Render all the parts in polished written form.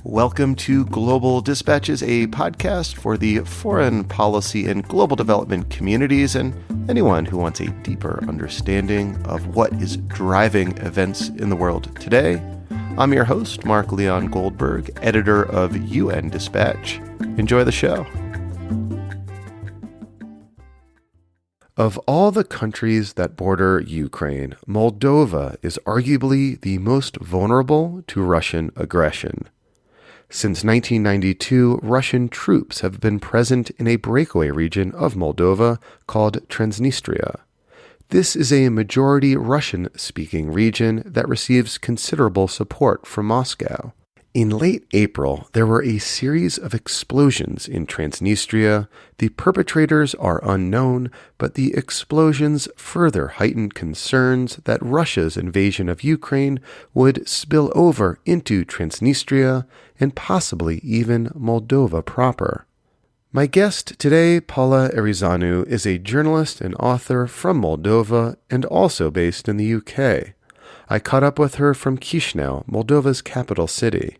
Welcome to Global Dispatches, a podcast for the foreign policy and global development communities and anyone who wants a deeper understanding of what is driving events in the world today. I'm your host, Mark Leon Goldberg, editor of UN Dispatch. Enjoy the show. Of all the countries that border Ukraine, Moldova is arguably the most vulnerable to Russian aggression. Since 1992, Russian troops have been present in a breakaway region of Moldova called Transnistria. This is a majority Russian-speaking region that receives considerable support from Moscow. In late April, there were a series of explosions in Transnistria. The perpetrators are unknown, but the explosions further heightened concerns that Russia's invasion of Ukraine would spill over into Transnistria and possibly even Moldova proper. My guest today, Paula Erizanu, is a journalist and author from Moldova and also based in the UK. I caught up with her from Chisinau, Moldova's capital city.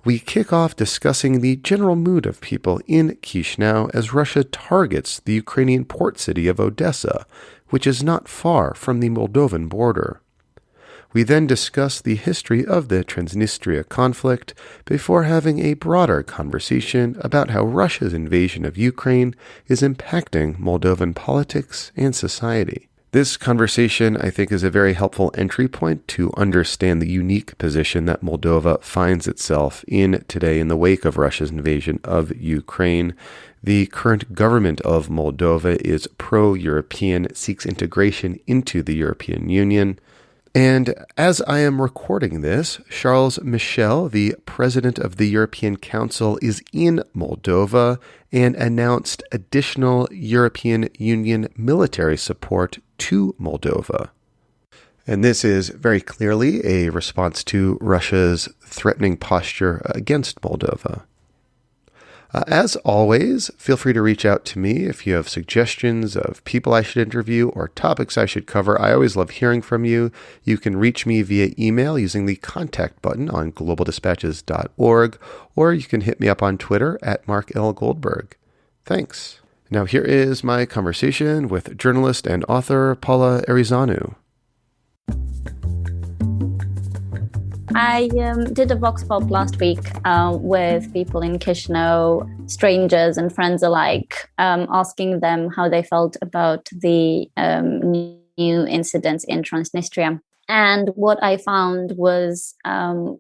We kick off discussing the general mood of people in Chisinau as Russia targets the Ukrainian port city of Odessa, which is not far from the Moldovan border. We then discuss the history of the Transnistria conflict before having a broader conversation about how Russia's invasion of Ukraine is impacting Moldovan politics and society. This conversation, I think, is a very helpful entry point to understand the unique position that Moldova finds itself in today in the wake of Russia's invasion of Ukraine. The current government of Moldova is pro-European, seeks integration into the European Union. And as I am recording this, Charles Michel, the president of the European Council, is in Moldova and announced additional European Union military support to Moldova. And this is very clearly a response to Russia's threatening posture against Moldova. As always, feel free to reach out to me if you have suggestions of people I should interview or topics I should cover. I always love hearing from you. You can reach me via email using the contact button on globaldispatches.org, or you can hit me up on Twitter at Mark L. Goldberg. Thanks. Now here is my conversation with journalist and author Paula Erizanu. I did a Vox Pop last week with people in Chisinau, strangers and friends alike, asking them how they felt about the new incidents in Transnistria. And what I found was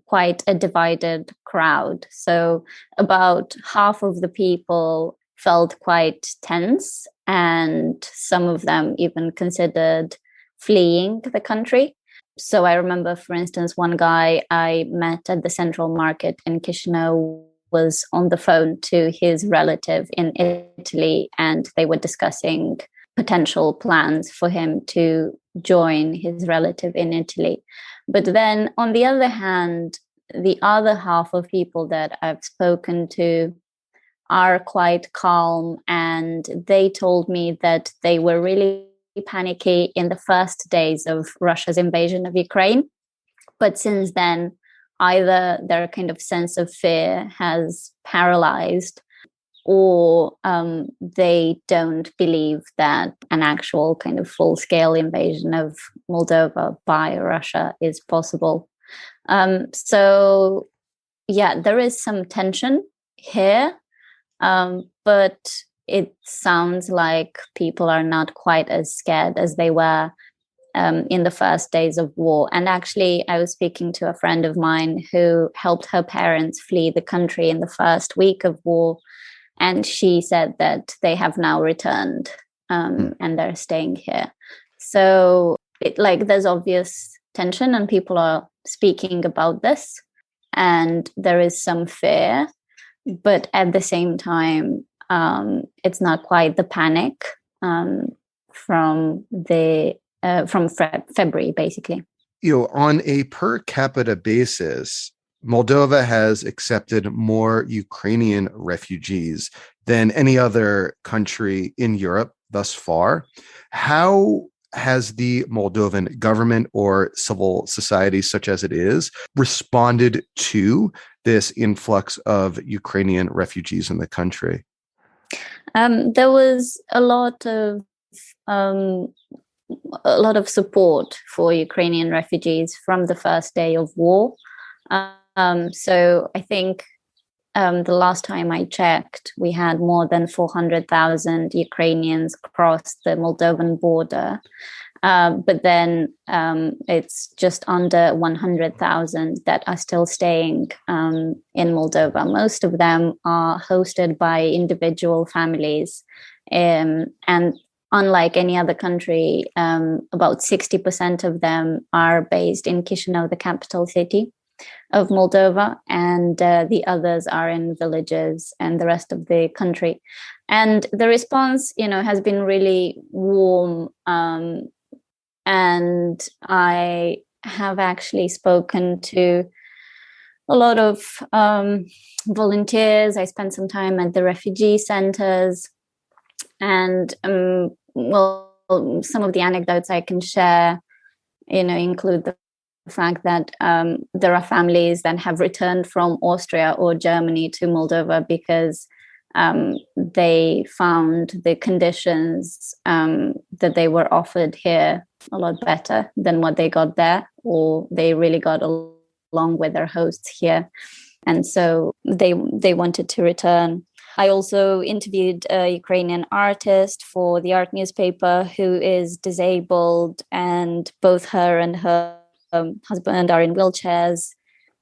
quite a divided crowd. So about half of the people felt quite tense, and some of them even considered fleeing the country. So I remember, for instance, one guy I met at the Central Market in Chisinau was on the phone to his relative in Italy, and they were discussing potential plans for him to join his relative in Italy. But then, on the other hand, the other half of people that I've spoken to are quite calm, and they told me that they were really panicky in the first days of Russia's invasion of Ukraine. But since then, either their kind of sense of fear has paralyzed, or they don't believe that an actual kind of full-scale invasion of Moldova by Russia is possible. So, yeah, there is some tension here, but it sounds like people are not quite as scared as they were in the first days of war. And actually, I was speaking to a friend of mine who helped her parents flee the country in the first week of war. And she said that they have now returned and they're staying here. So there's obvious tension and people are speaking about this. And there is some fear. But at the same time, it's not quite the panic from February, basically. On a per capita basis, Moldova has accepted more Ukrainian refugees than any other country in Europe thus far. How has the Moldovan government or civil society, such as it is, responded to this influx of Ukrainian refugees in the country? There was um, a lot of support for Ukrainian refugees from the first day of war. So I think the last time I checked, we had more than 400,000 Ukrainians cross the Moldovan border. But then it's just under 100,000 that are still staying in Moldova. Most of them are hosted by individual families. And unlike any other country, about 60% of them are based in Chisinau, the capital city of Moldova, and the others are in villages and the rest of the country. And the response, has been really warm. And I have actually spoken to a lot of volunteers. I spent some time at the refugee centers. And, some of the anecdotes I can share, include the fact that there are families that have returned from Austria or Germany to Moldova because they found the conditions that they were offered here a lot better than what they got there, or they really got along with their hosts here. And so they wanted to return. I also interviewed a Ukrainian artist for the art newspaper who is disabled, and both her and her husband are in wheelchairs.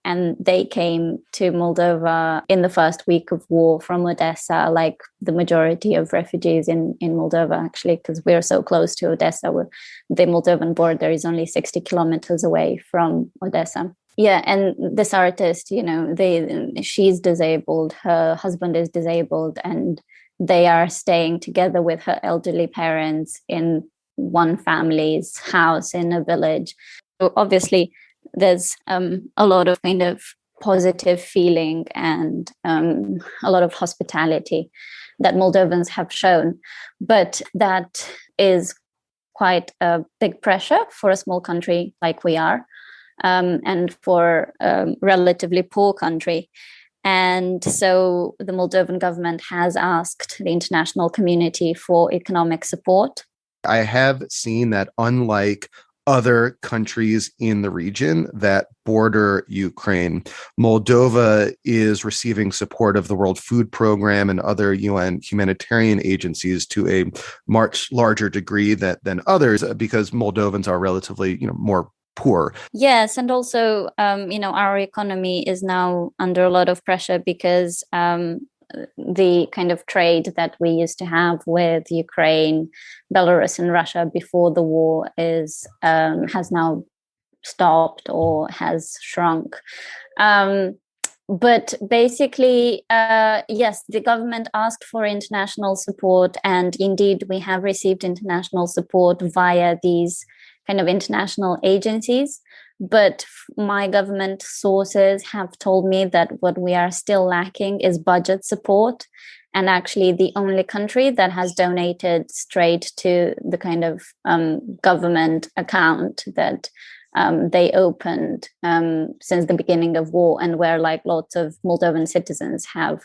And they came to Moldova in the first week of war from Odessa, like the majority of refugees in Moldova, actually, because we're so close to Odessa. The Moldovan border is only 60 kilometers away from Odessa. Yeah, and this artist, she's disabled, her husband is disabled, and they are staying together with her elderly parents in one family's house in a village. So obviously, there's a lot of kind of positive feeling and a lot of hospitality that Moldovans have shown. But that is quite a big pressure for a small country like we are, and for a relatively poor country. And so the Moldovan government has asked the international community for economic support. I have seen that unlike other countries in the region that border Ukraine, Moldova is receiving support of the World Food Program and other UN humanitarian agencies to a much larger degree than others, because Moldovans are relatively, more poor. Yes, and also, our economy is now under a lot of pressure because the kind of trade that we used to have with Ukraine, Belarus, and Russia before the war has now stopped or has shrunk. But basically, yes, the government asked for international support, and indeed we have received international support via these kind of international agencies. But my government sources have told me that what we are still lacking is budget support. And actually, the only country that has donated straight to the kind of government account that they opened since the beginning of war, and where like lots of Moldovan citizens have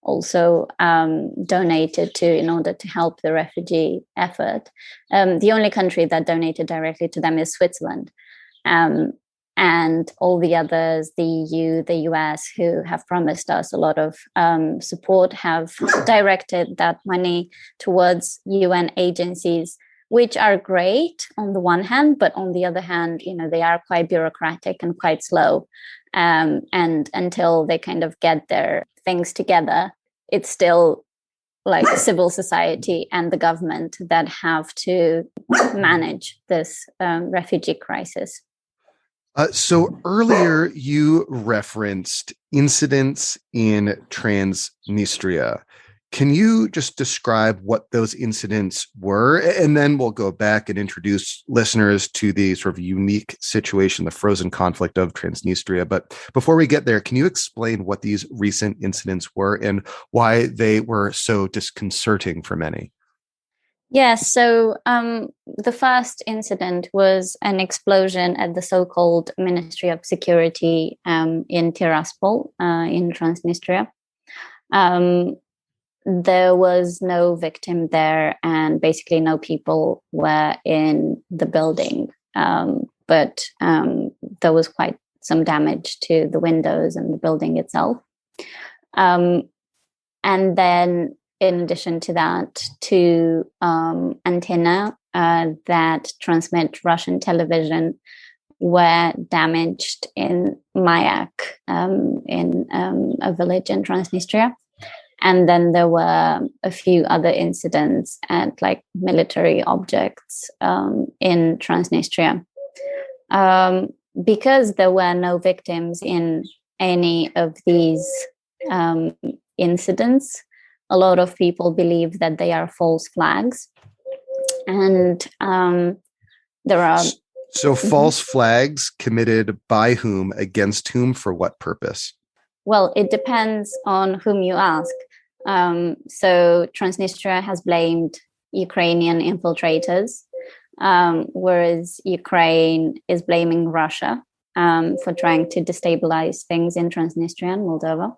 also donated to in order to help the refugee effort. The only country that donated directly to them is Switzerland. And all the others, the EU, the US, who have promised us a lot of support, have directed that money towards UN agencies, which are great on the one hand, but on the other hand, they are quite bureaucratic and quite slow. And until they kind of get their things together, it's still like civil society and the government that have to manage this refugee crisis. So earlier you referenced incidents in Transnistria. Can you just describe what those incidents were? And then we'll go back and introduce listeners to the sort of unique situation, the frozen conflict of Transnistria. But before we get there, can you explain what these recent incidents were and why they were so disconcerting for many? Yes, so the first incident was an explosion at the so-called Ministry of Security in Tiraspol, in Transnistria. Um, there was no victim there, and basically no people were in the building. But there was quite some damage to the windows and the building itself. And then, in addition to that, two antenna that transmit Russian television were damaged in Mayak, in a village in Transnistria. And then there were a few other incidents at like military objects in Transnistria. Because there were no victims in any of these incidents, a lot of people believe that they are false flags. And there are... So false flags committed by whom, against whom, for what purpose? Well, it depends on whom you ask. So Transnistria has blamed Ukrainian infiltrators, whereas Ukraine is blaming Russia for trying to destabilize things in Transnistria and Moldova.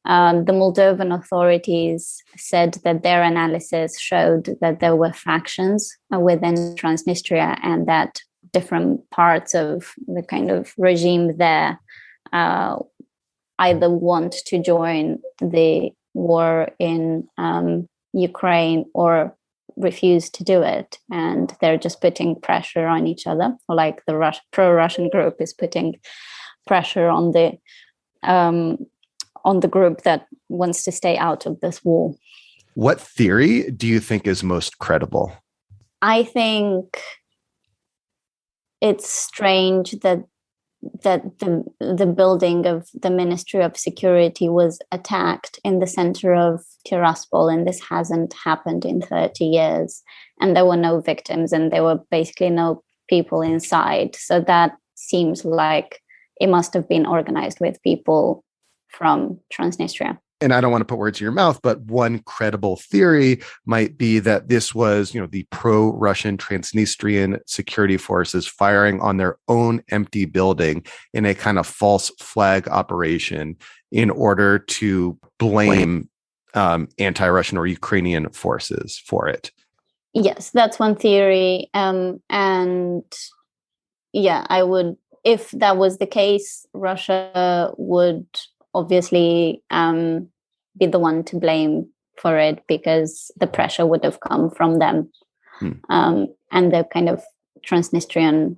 The Moldovan authorities said that their analysis showed that there were factions within Transnistria, and that different parts of the kind of regime there either want to join the war in Ukraine or refuse to do it, and they're just putting pressure on each other. Or like the pro-Russian group is putting pressure on the group that wants to stay out of this war. What theory do you think is most credible? I think it's strange that the building of the Ministry of Security was attacked in the center of Tiraspol, and this hasn't happened in 30 years. And there were no victims, and there were basically no people inside. So that seems like it must have been organized with people from Transnistria. And I don't want to put words in your mouth, but one credible theory might be that this was, the pro-Russian Transnistrian security forces firing on their own empty building in a kind of false flag operation in order to blame anti-Russian or Ukrainian forces for it. Yes, that's one theory. And yeah, I would, if that was the case, Russia would obviously be the one to blame for it, because the pressure would have come from them. And the kind of Transnistrian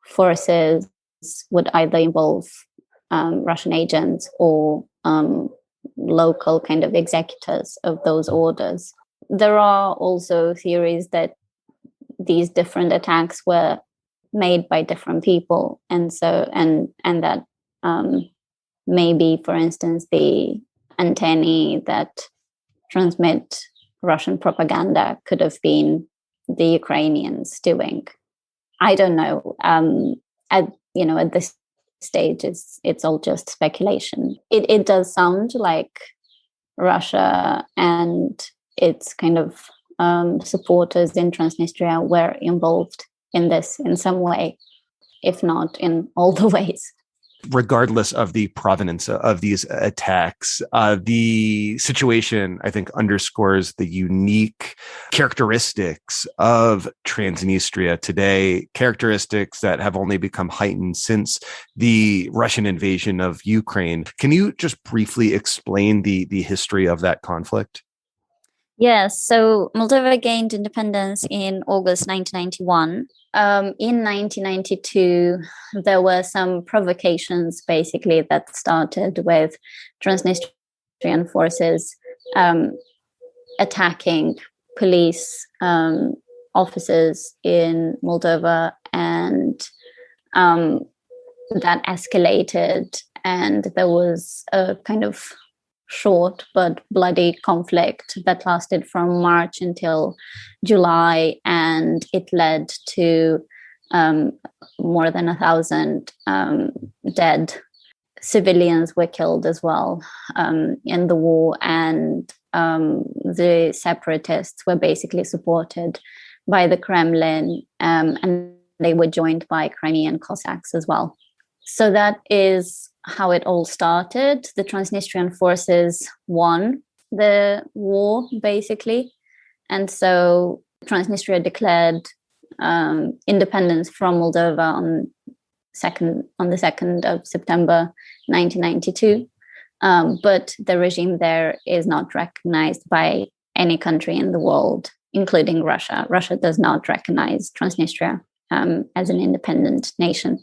forces would either involve Russian agents or local kind of executors of those orders. There are also theories that these different attacks were made by different people, and that maybe, for instance, the antennae that transmit Russian propaganda could have been the Ukrainians doing. I don't know. At this stage, it's all just speculation. It does sound like Russia and its kind of supporters in Transnistria were involved in this in some way, if not in all the ways. Regardless of the provenance of these attacks, the situation, I think, underscores the unique characteristics of Transnistria today, characteristics that have only become heightened since the Russian invasion of Ukraine. Can you just briefly explain the history of that conflict? Yes, so Moldova gained independence in August 1991. In 1992, there were some provocations, basically, that started with Transnistrian forces attacking police officers in Moldova, and that escalated, and there was a kind of short but bloody conflict that lasted from March until July, and it led to more than 1,000 dead. Civilians were killed as well in the war, and the separatists were basically supported by the Kremlin, and they were joined by Crimean Cossacks as well. So that is how it all started. The Transnistrian forces won the war, basically. And so Transnistria declared independence from Moldova on the 2nd of September 1992. But the regime there is not recognized by any country in the world, including Russia. Russia does not recognize Transnistria as an independent nation.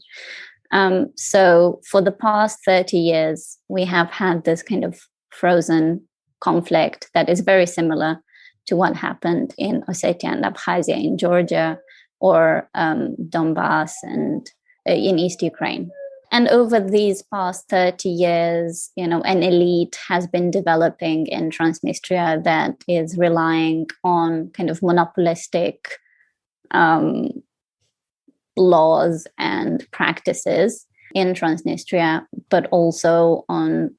So for the past 30 years, we have had this kind of frozen conflict that is very similar to what happened in Ossetia and Abkhazia in Georgia, or Donbass and in East Ukraine. And over these past 30 years, an elite has been developing in Transnistria that is relying on kind of monopolistic laws and practices in Transnistria, but also on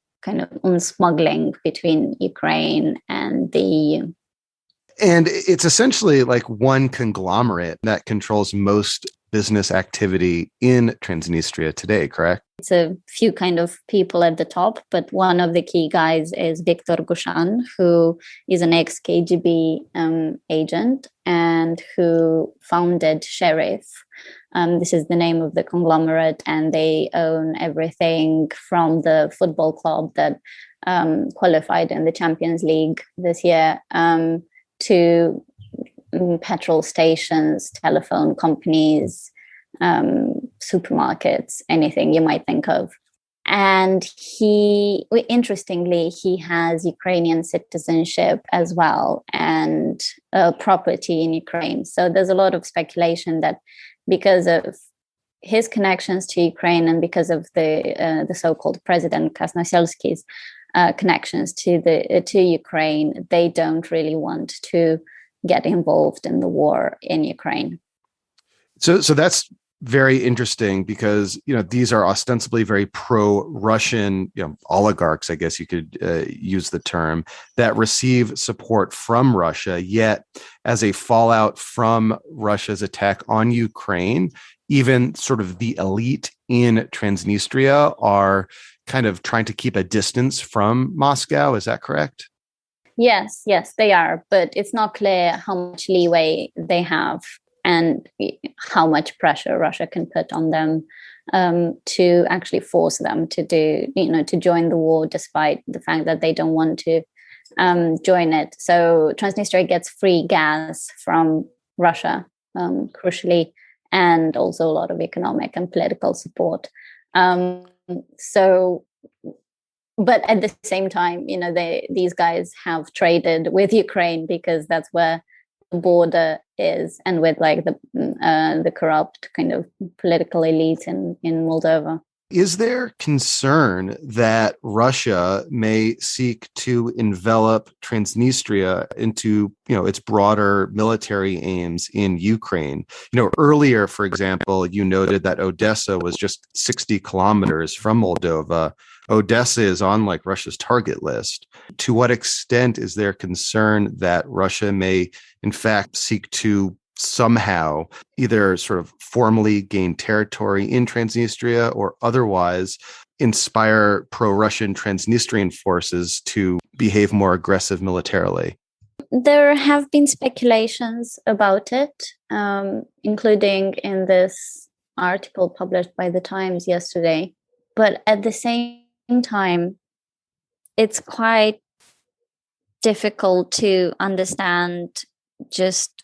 smuggling between Ukraine and the EU. And it's essentially like one conglomerate that controls most business activity in Transnistria today, correct? It's a few kind of people at the top, but one of the key guys is Viktor Gushan, who is an ex-KGB agent and who founded Sheriff. This is the name of the conglomerate, and they own everything from the football club that qualified in the Champions League this year to petrol stations, telephone companies, supermarkets, anything you might think of. And interestingly, he has Ukrainian citizenship as well, and property in Ukraine. So there's a lot of speculation that because of his connections to Ukraine and because of the so-called President Krasnoselski's connections to Ukraine, they don't really want to get involved in the war in Ukraine. So that's very interesting because, these are ostensibly very pro-Russian, oligarchs, I guess you could use the term, that receive support from Russia. Yet as a fallout from Russia's attack on Ukraine, even sort of the elite in Transnistria are kind of trying to keep a distance from Moscow. Is that correct? Yes, they are. But it's not clear how much leeway they have and how much pressure Russia can put on them to actually force them to to join the war, despite the fact that they don't want to join it. So Transnistria gets free gas from Russia, crucially, and also a lot of economic and political support. But at the same time, these guys have traded with Ukraine because that's where the border is, and with like the corrupt kind of political elite in Moldova. Is there concern that Russia may seek to envelop Transnistria into, its broader military aims in Ukraine? Earlier, for example, you noted that Odessa was just 60 kilometers from Moldova. Odessa is on Russia's target list. To what extent is there concern that Russia may, in fact, seek to somehow either sort of formally gain territory in Transnistria or otherwise inspire pro-Russian Transnistrian forces to behave more aggressive militarily? There have been speculations about it, including in this article published by The Times yesterday. But at the same time, it's quite difficult to understand just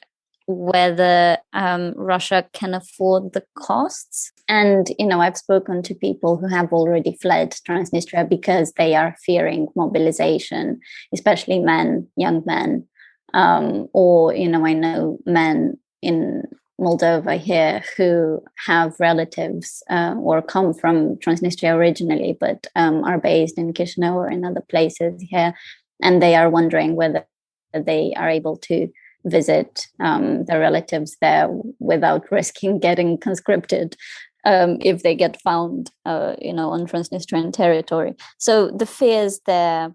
whether Russia can afford the costs. And, I've spoken to people who have already fled Transnistria because they are fearing mobilization, especially men, young men, or, I know men in Moldova here who have relatives or come from Transnistria originally, but are based in Chisinau or in other places here. And they are wondering whether they are able to visit their relatives there without risking getting conscripted if they get found, on Transnistrian territory. So the fears there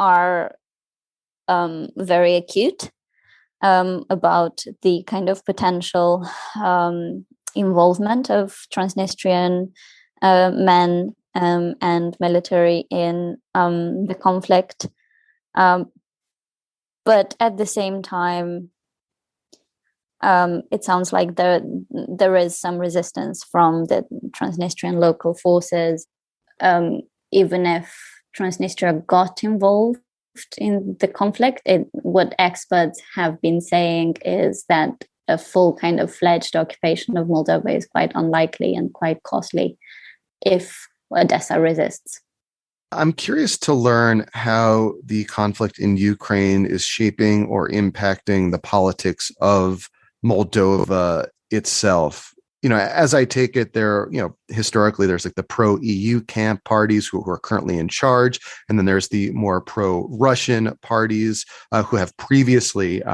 are very acute about the kind of potential involvement of Transnistrian men and military in the conflict. But at the same time, it sounds like there is some resistance from the Transnistrian local forces, even if Transnistria got involved in the conflict. What experts have been saying is that a full kind of fledged occupation of Moldova is quite unlikely and quite costly if Odessa resists. I'm curious to learn how the conflict in Ukraine is shaping or impacting the politics of Moldova itself. As I take it, historically, there's like the pro-EU camp parties who are currently in charge. And then there's the more pro-Russian parties who have previously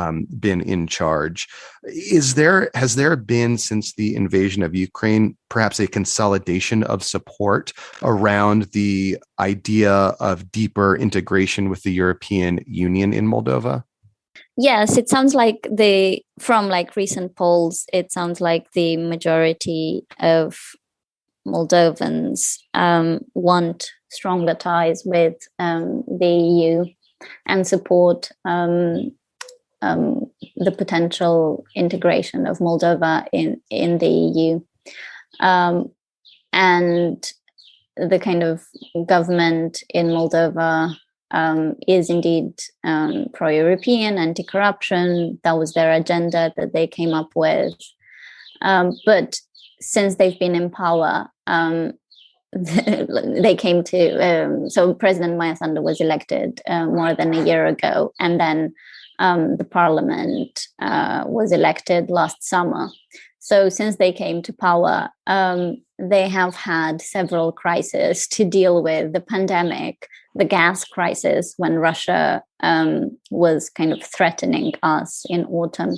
been in charge. Has there been, since the invasion of Ukraine, perhaps a consolidation of support around the idea of deeper integration with the European Union in Moldova? Yes, it sounds like from recent polls, it sounds like the majority of Moldovans want stronger ties with the EU and support the potential integration of Moldova in the EU. And the kind of government in Moldova is indeed pro-European, anti-corruption. That was their agenda that they came up with. But since they've been in power, they came to... so President Maya Sandu was elected more than a year ago. And then the parliament was elected last summer. So since they came to power, they have had several crises to deal with: the pandemic, the gas crisis when Russia was kind of threatening us in autumn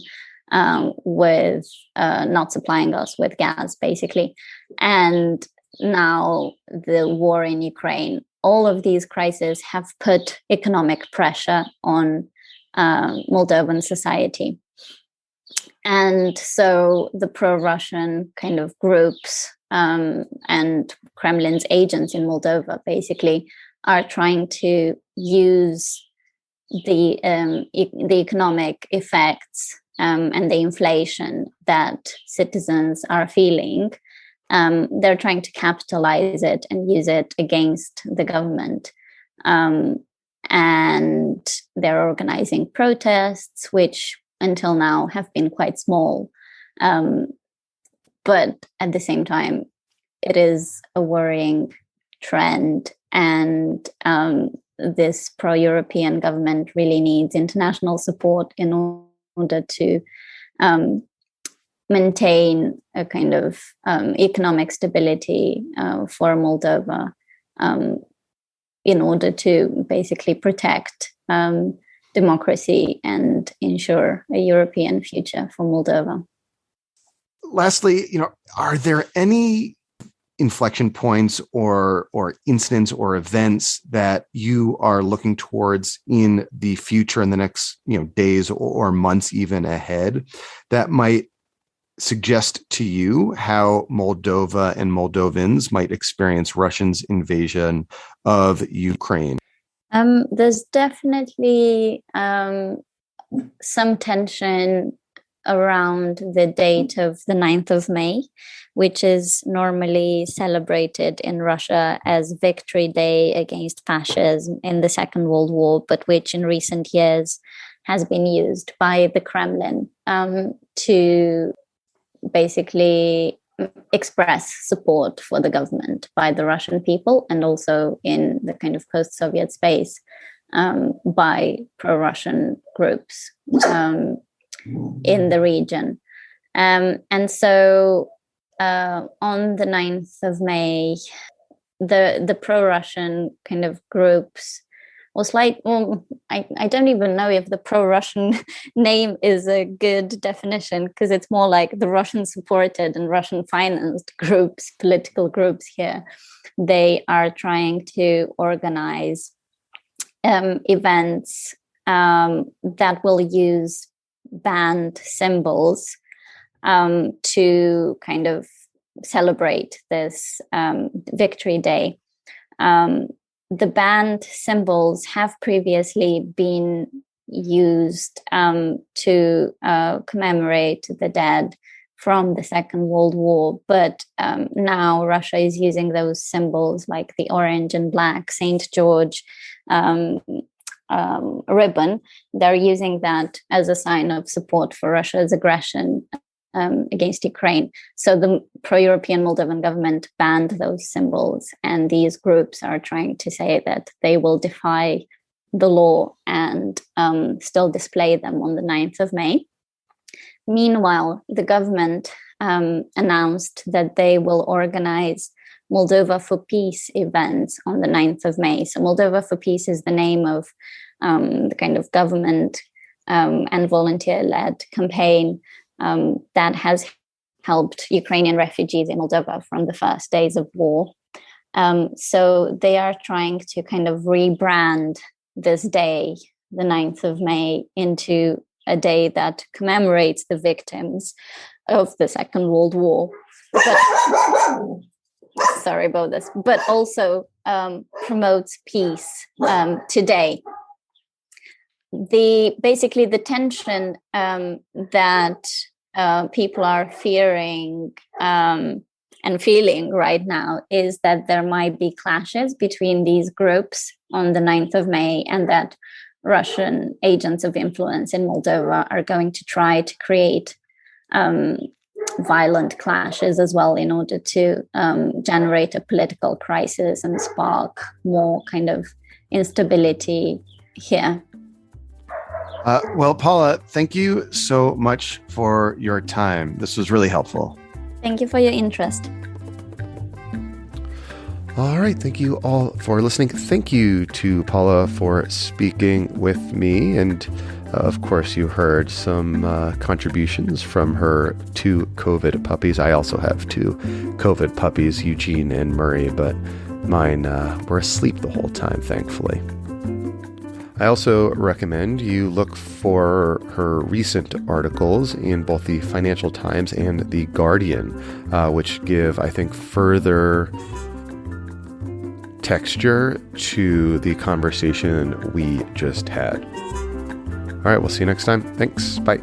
with not supplying us with gas, basically. And now the war in Ukraine. All of these crises have put economic pressure on Moldovan society. And so the pro-Russian kind of groups and Kremlin's agents in Moldova basically are trying to use the economic effects and the inflation that citizens are feeling. They're trying to capitalize it and use it against the government. And they're organizing protests, which until now have been quite small. But at the same time, it is a worrying trend. And this pro-European government really needs international support in order to maintain a kind of economic stability for Moldova, in order to basically protect democracy and ensure a European future for Moldova. Lastly, are there any inflection points or incidents or events that you are looking towards in the future, in the next days or months even ahead, that might suggest to you how Moldova and Moldovans might experience Russia's invasion of Ukraine? There's definitely some tension around the date of the 9th of May, which is normally celebrated in Russia as Victory Day against fascism in the Second World War, but which in recent years has been used by the Kremlin to basically express support for the government by the Russian people, and also in the kind of post-Soviet space by pro-Russian groups in the region. And so on the 9th of May, the pro-Russian kind of groups was like, I don't even know if the pro-Russian name is a good definition, because it's more like the Russian-supported and Russian-financed groups, political groups here. They are trying to organize events that will use banned symbols to kind of celebrate this Victory Day. The banned symbols have previously been used to commemorate the dead from the Second World War, but now Russia is using those symbols like the orange and black St. George ribbon. They're using that as a sign of support for Russia's aggression against Ukraine. So the pro-European Moldovan government banned those symbols, and these groups are trying to say that they will defy the law and still display them on the 9th of May. Meanwhile, the government announced that they will organize Moldova for Peace events on the 9th of May. So Moldova for Peace is the name of the kind of government and volunteer-led campaign that has helped Ukrainian refugees in Moldova from the first days of war. So they are trying to kind of rebrand this day, the 9th of May, into a day that commemorates the victims of the Second World War. But, sorry about this, but also promotes peace today. Basically the tension that people are fearing and feeling right now is that there might be clashes between these groups on the 9th of May, and that Russian agents of influence in Moldova are going to try to create violent clashes as well in order to generate a political crisis and spark more kind of instability here. Well, Paula, thank you so much for your time. This was really helpful. Thank you for your interest. All right. Thank you all for listening. Thank you to Paula for speaking with me. And of course, you heard some contributions from her 2 COVID puppies. I also have 2 COVID puppies, Eugene and Murray, but mine were asleep the whole time, thankfully. I also recommend you look for her recent articles in both the Financial Times and the Guardian, which give, I think, further texture to the conversation we just had. All right, we'll see you next time. Thanks. Bye.